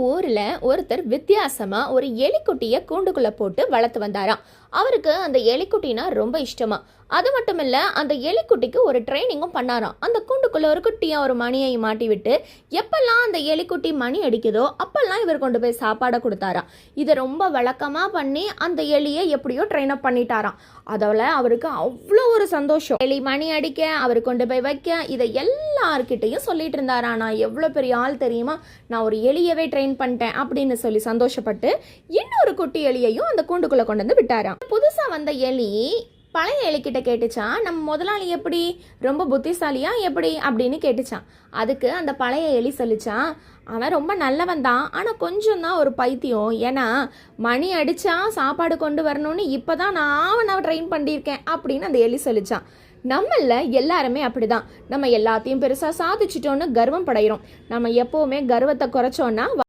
ஊர்ல ஒருத்தர் வித்தியாசமா ஒரு எலிக்குட்டிய கூண்டுக்குள்ள போட்டு வளர்த்து வந்தாராம். அவருக்கு அந்த எலிக்குட்டினா ரொம்ப இஷ்டமா. அது மட்டும் இல்ல, அந்த எலிக்குட்டிக்கு ஒரு ட்ரைனிங்கும் பண்ணாராம். அந்த கூண்டுக்குள்ள ஒரு குட்டியா ஒரு மணியை மாட்டி விட்டு எப்பெல்லாம் அந்த எலிக்குட்டி மணி அடிக்குதோ அப்பெல்லாம் இவர் கொண்டு போய் சாப்பாடை கொடுத்தாராம். இதை ரொம்ப வழக்கமா பண்ணி அந்த எலியை எப்படியோ ட்ரெயின் அப் பண்ணிட்டாராம். அதோட அவருக்கு அவ்வளோ ஒரு சந்தோஷம். எலி மணி அடிக்க அவர் கொண்டு போய் வைக்க இதை எல்லார்கிட்டையும் சொல்லிட்டு இருந்தாரா, நான் எவ்வளோ பெரிய ஆள் தெரியுமா, நான் ஒரு எலியவே ட்ரெயின் பண்ணிட்டேன் அப்படின்னு சொல்லி சந்தோஷப்பட்டு இன்னொரு குட்டி எலியையும் அந்த கூண்டுக்குள்ள கொண்டு வந்து விட்டாராம். புதுசா வந்த எலி பழைய எலிக்கிட்ட கேட்டுச்சான், நம்ம முதலாளி எப்படி, ரொம்ப புத்திசாலியா எப்படி அப்படின்னு கேட்டுச்சான். அதுக்கு அந்த பழைய எலி சொல்லிச்சான், அவன் ரொம்ப நல்லவன் தான், ஆனால் கொஞ்சம் தான் ஒரு பைத்தியம். ஏன்னா மணி அடித்தா சாப்பாடு கொண்டு வரணும்னு இப்போ தான் நான் அவனை ட்ரெயின் பண்ணியிருக்கேன் அப்படின்னு அந்த எலி சொல்லிச்சான். நம்மள எல்லாருமே அப்படிதான். நம்ம எல்லாத்தையும் பெருசாக சாதிச்சிட்டோன்னு கர்வம் படைகிறோம். நம்ம எப்போவுமே கர்வத்தை குறைச்சோன்னா